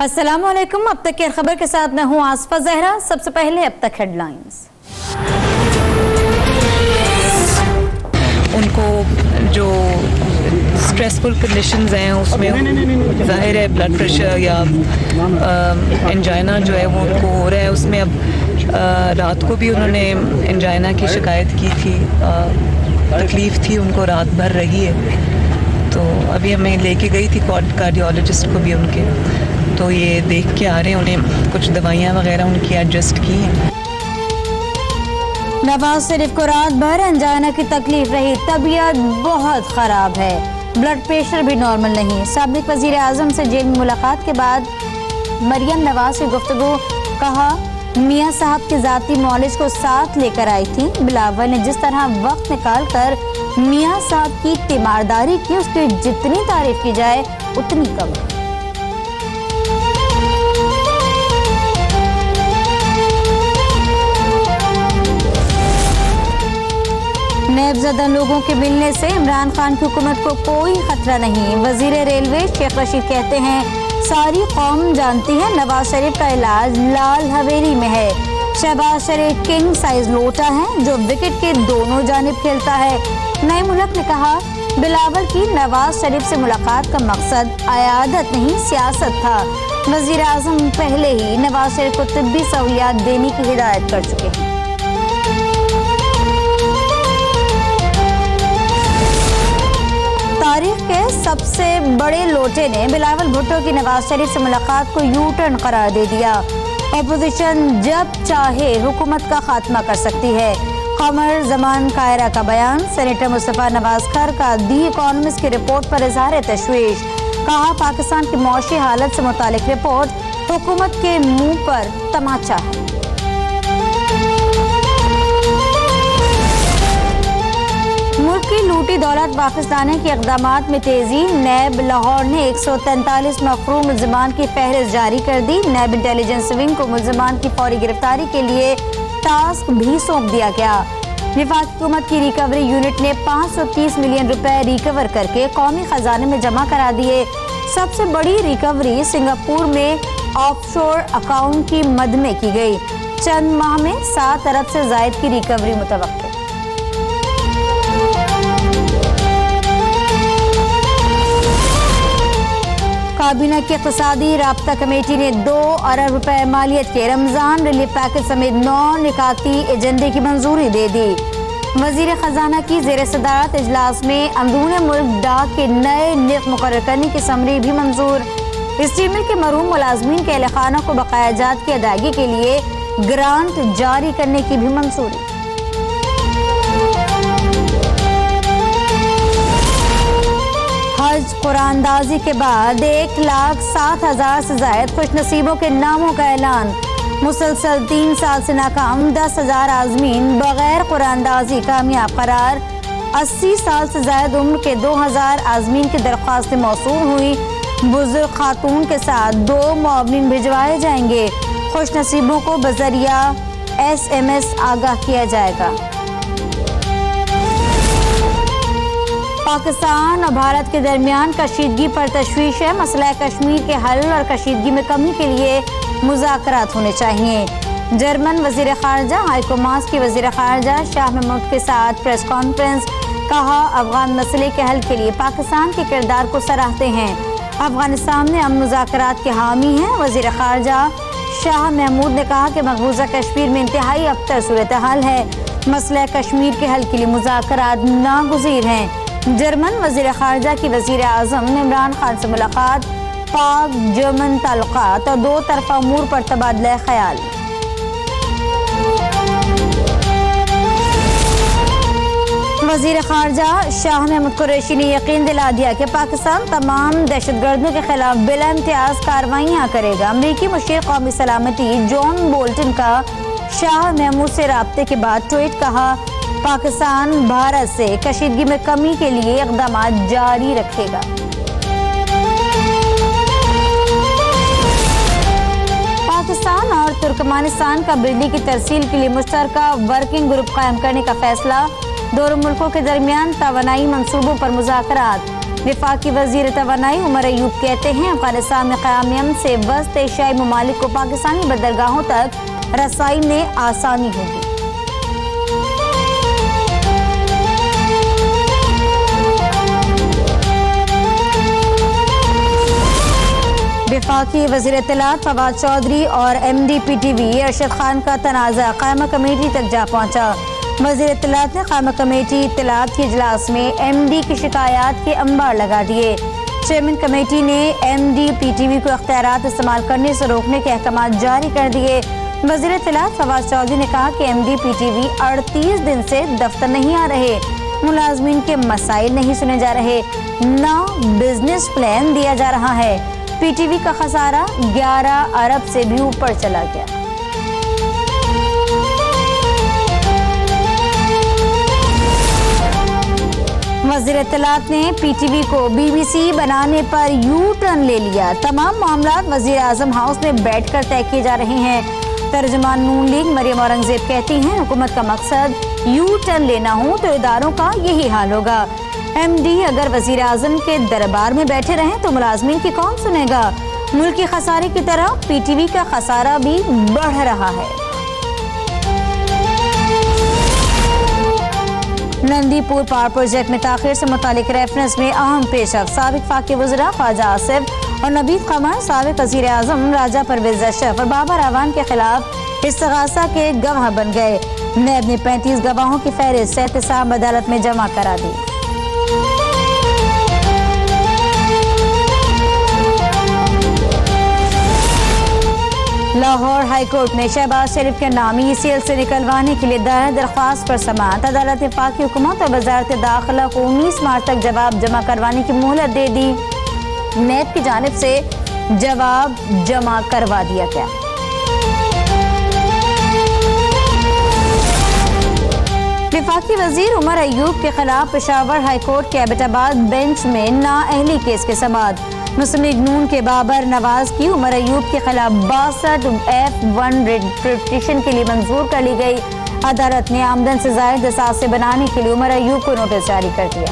अस्सलामुअलैकुम। अब तक की खबर के साथ मैं हूं आसफा जहरा। सबसे पहले अब तक हेडलाइंस। उनको जो स्ट्रेसफुल कंडीशंस हैं उसमें ज़ाहिर है ब्लड प्रेशर या एंजाइना जो है वो उनको हो रहा है। उसमें अब रात को भी उन्होंने एंजाइना की शिकायत की थी, तकलीफ़ थी उनको रात भर रही है। तो अभी हमें लेके गई थी कार्डियोलॉजिस्ट को भी उनके, तो ये देख के आ रहे हैं, उन्हें कुछ दवाइयाँ वगैरह उनकी एडजस्ट की हैं। नवाज शरीफ को रात भर एंजाइना की तकलीफ रही, तबीयत बहुत खराब है, ब्लड प्रेशर भी नॉर्मल नहीं। साबिक वजीर आजम से जेल में मुलाकात के बाद मरियम नवाज से गुफ्तगू, कहा मियाँ साहब के जाती नॉलेज को साथ लेकर आई थी। बिलावल ने जिस तरह वक्त निकाल कर मियाँ साहब की तीमारदारी की, उसकी जितनी तारीफ की जाए उतनी कम। नैबज़दा लोगों के मिलने से इमरान खान की हुकूमत को कोई खतरा नहीं। वजीर रेलवे शेख रशीद कहते हैं सारी कौम जानती है नवाज शरीफ का इलाज लाल हवेली में है। शहबाज शरीफ किंग साइज लोटा है जो विकेट के दोनों जानिब खेलता है। नए मुल्क ने कहा बिलावल की नवाज शरीफ से मुलाकात का मकसद अयादत नहीं सियासत था। वजीर आजम पहले ही नवाज शरीफ को तिब्बी सहूलियात देने की हिदायत कर चुके हैं। तारीख के सबसे बड़े लोटे ने बिलावल भुट्टो की नवाज शरीफ से मुलाकात को यू टर्न करार दे दिया। अपोजिशन जब चाहे हुकूमत का खात्मा कर सकती है। कमर जमान कायरा का बयान। सेनेटर मुस्तफा नवाज खर का दी इकोनॉमिस्ट की रिपोर्ट पर इजहार तशवीश, कहा पाकिस्तान की मौशी हालत से मुतालिक रिपोर्ट हुकूमत के मुंह पर तमाचा है। मुल्क की लूटी दौलत वापस लाने के इक़दामात में तेजी। नैब लाहौर ने 143 मफरूम मुल्ज़िमान की फहरिस्त जारी कर दी। नैब इंटेलिजेंस विंग को मुल्ज़िमान की फौरी गिरफ्तारी के लिए टास्क भी सौंप दिया गया। वफाकी हुकूमत की रिकवरी यूनिट ने 530 मिलियन रुपए रिकवर करके कौमी खजाने में जमा करा दिए। सबसे बड़ी रिकवरी सिंगापुर में ऑफशोर अकाउंट की मद में की गई। चंद माह में 7 अरब से जायद की रिकवरी मुतवक्किल। काबीना की इक़्तिसादी राब्ता कमेटी ने 2 अरब रुपए मालियत के रमजान रिलीफ पैकेज समेत 9 निकाती एजेंडे की मंजूरी दे दी। वजीर खजाना की जेर सदारत इजलास में अंदरूनी मुल्क डाक के नए निर्ख मुकर्रर करने की समरी भी मंजूर। स्टीमर के मरूम मुलाजमीन के अहल खाना को बकाया जात की अदायगी के लिए ग्रांट जारी करने की भी मंजूरी। हज कुरानदाजी के बाद 1,07,000 से जायद खुशनसीबों के नामों का ऐलान। मुसलसल 3 साल से नाकाम 10,000 आजमीन बगैर कुरानदाजी कामयाब करार। 80 साल से जायद उम्र के 2,000 आजमीन की दरख्वास्तें मौसूल हुई। बुजुर्ग खातून के साथ 2 मुआवनिन भिजवाए जाएंगे। खुशनसीबों को बजरिया SMS आगाह किया जाएगा। पाकिस्तान और भारत के दरमियान कशीदगी पर तशवीश है। मसला कश्मीर के हल और कशीदगी में कमी के लिए मुज़ाकरात होने चाहिए। जर्मन वजीर खारजा हाइको मास की वजीर खारजा शाह महमूद के साथ प्रेस कॉन्फ्रेंस, कहा अफगान मसले के हल के लिए पाकिस्तान के किरदार को सराहते हैं। अफगानिस्तान में अमन मुज़ाकरात के हामी हैं। वजीर खारजा शाह महमूद ने कहा कि मकबूजा कश्मीर में इंतहाई अबतर सूरत हाल है। मसला कश्मीर के हल के लिए मुज़ाकरात नागुज़ीर हैं। जर्मन वजीर खारजा की वजीर आजम ने इमरान खान से मुलाकात, पाक जर्मन ताल्लुकात और 2 तरफा अमूर पर तबादला ख्याल। वजीर खारजा शाह महमूद कुरैशी ने यकीन दिला दिया कि पाकिस्तान तमाम दहशतगर्दों के खिलाफ बिला इम्तियाज कार्रवाइयाँ करेगा। अमरीकी मुशीर कौमी सलामती जॉन बोल्टन का शाह महमूद से राब्ते के बाद ट्वीट, कहा पाकिस्तान भारत से कशीदगी में कमी के लिए इक़दामात जारी रखेगा। पाकिस्तान और तुर्कमानिस्तान का बिजली की तरसील के लिए मुश्तरका वर्किंग ग्रुप कायम करने का फैसला। दोनों मुल्कों के दरमियान तवानाई मंसूबों पर मुज़ाकरात। वफाकी वजीर तवानाई उमर अयूब कहते हैं अफगानिस्तान में क़याम अमन से वस्त एशियाई ममालिक को पाकिस्तानी बंदरगाहों तक रसाई में आसानी होगी। वफाकी वज़ीर इत्तलात फवाद चौधरी और MD PTV अरशद खान का तनाज़ा क़ायमा कमेटी तक जा पहुंचा। वज़ीर इत्तलात ने क़ायमा कमेटी इत्तलात के इजलास में MD की शिकायत के अंबार लगा दिए। चेयरमैन कमेटी ने MD PTV को इख्तियारात इस्तेमाल करने से रोकने के अहकाम जारी कर दिए। वज़ीर इत्तलात फवाद चौधरी ने कहा कि MD PTV 38 दिन से दफ्तर नहीं आ रहे, मुलाजमीन के मसाइल नहीं सुने जा रहे, न बिजनेस प्लान दिया जा रहा है। PTV का खसारा 11 अरब से भी ऊपर चला गया। वज़ीर इत्तलात ने PTV को BBC बनाने पर यू टर्न ले लिया। तमाम मामला वज़ीर आज़म हाउस में बैठकर तय किए जा रहे हैं। तर्जुमान नून लीग मरियम औरंगजेब कहती हैं हुकूमत का मकसद यू टर्न लेना हो तो इदारों का यही हाल होगा। MD अगर वज़ीर आज़म के दरबार में बैठे रहें तो मुलाजमीन की कौन सुनेगा। मुल्क के खसारे की तरह PTV का खसारा भी बढ़ रहा है। नंदीपुर पावर प्रोजेक्ट में ताखिर से मुतालिक रेफरेंस में अहम पेशरफ साबिक फाकी वज़रा ख्वाजा आसिफ और नबीद कमर साबिक वज़ीर आज़म राजा परवेज़ अशरफ और बाबर अवान के खिलाफ इस्तगासा के गवाह बन गए। नैब ने 35 गवाहों की फहरिस्त एहतसाब अदालत में जमा करा दी। लाहौर हाई कोर्ट में शहबाज शरीफ के नामी ECL से निकलवाने के लिए दायर दरख्वास्त पर समाअत। अदालत ने पाक हुकूमत और वजारत दाखिला को 19 मार्च तक जवाब जमा करवाने की मोहलत दे दी। नैब की जानिब से जवाब जमा करवा दिया गया। वफाकी वजीर उमर अयूब के खिलाफ पेशावर हाई कोर्ट के एबटाबाद बेंच में नाअहली केस के समाअत। मुस्लिम लीग नून के बाबर नवाज की उमर अयूब के खिलाफ 62 F1 रिट पिटीशन के लिए मंजूर कर ली गई। अदालत ने आमदन से जायद असासे बनाने के लिए उमर अयूब को नोटिस जारी कर दिया।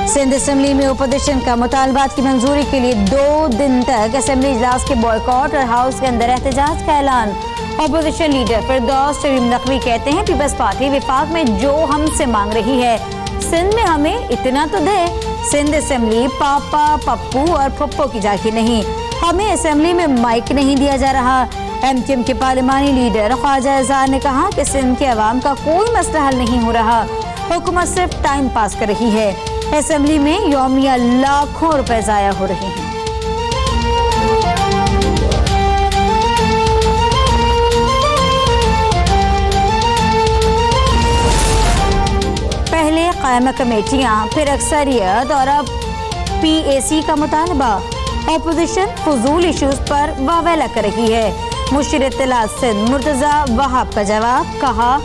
सिंध असेंबली में ओपोजिशन का मुतालबात की मंजूरी के लिए 2 दिन तक असेंबली इजलास के बॉयकॉट और हाउस के अंदर एहतजाज का ऐलान। ओपोजिशन लीडर फिरदौस शरीफ नकवी कहते हैं पीपल्स पार्टी विफाक में जो हमसे मांग रही है सिंध में हमें इतना तो दे। सिंध असेंबली पापा पप्पू और पप्पो की जाके नहीं, हमें असेंबली में माइक नहीं दिया जा रहा। MKM के पार्लिमानी लीडर ख्वाजा एजाज ने कहा कि सिंध के अवाम का कोई मसला हल नहीं हो रहा, हुकूमत सिर्फ टाइम पास कर रही है। असेंबली में यौमिया लाखों रुपए जाया हो रहे हैं। पहले कायमा कमेटियां, फिर अक्सरियत और अब PAC का मुतालबा। अपोजिशन फजूल इश्यूज पर वावेला कर रही है। मुशीर इत्तलात सिंध मुर्तजा वहाब का जवाब, कहा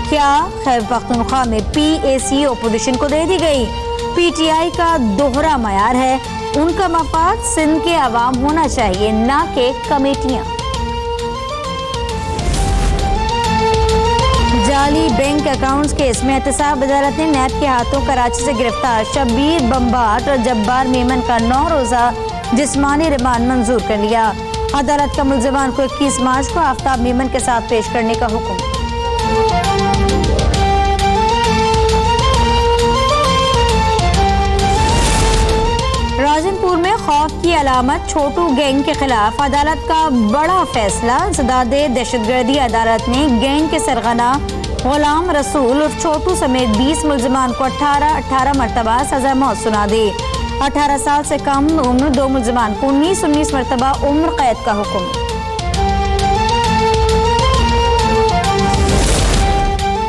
क्या खैबर पख्तूनख्वा में PAC अपोजिशन को दे दी गई। PTI का दोहरा मयार है, उनका मफाद सिंध के अवाम होना चाहिए, ना कि कमेटियां। जाली बैंक अकाउंट्स केस में एहतसाब अदालत ने नैब के हाथों कराची से गिरफ्तार शब्बीर बम्बाट और जब्बार मेमन का 9 रोजा जिस्मानी रिमांड मंजूर कर लिया। अदालत का मुलजमान को 21 मार्च को आफ्ताब मेमन के साथ पेश करने का हुक्म। राजनपुर में खौफ की अलामत छोटू गैंग के खिलाफ अदालत का बड़ा फैसला। इंसदादे दहशतगर्दी अदालत ने गैंग के सरगना गुलाम रसूल और छोटू समेत 20 मुलजमान को 18 मरतबा सजा मौत सुना दी। 18 साल से कम उम्र 2 मुलजमान को 19 मरतबा उम्र कैद का हुक्म।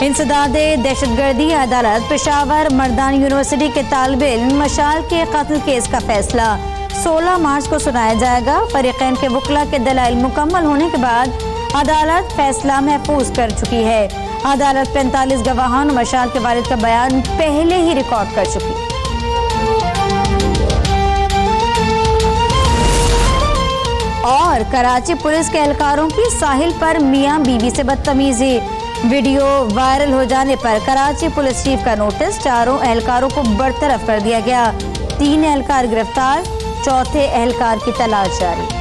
इंसदादे दहशतगर्दी अदालत पेशावर मर्दान यूनिवर्सिटी के तालिबे इल्म मशाल के कत्ल केस का फैसला 16 मार्च को सुनाया जाएगा। फरीकैन के वकला के दलाइल मुकम्मल होने के बाद अदालत फैसला महफूज कर चुकी है। अदालत 45 गवाहान मशाल के वालिद का बयान पहले ही रिकॉर्ड कर चुकी। और कराची पुलिस के एहलकारों की साहिल पर मियां बीवी से बदतमीजी। वीडियो वायरल हो जाने पर कराची पुलिस चीफ का नोटिस, 4 एहलकारों को बरतरफ कर दिया गया। 3 एहलकार गिरफ्तार, चौथे एहलकार की तलाश जारी।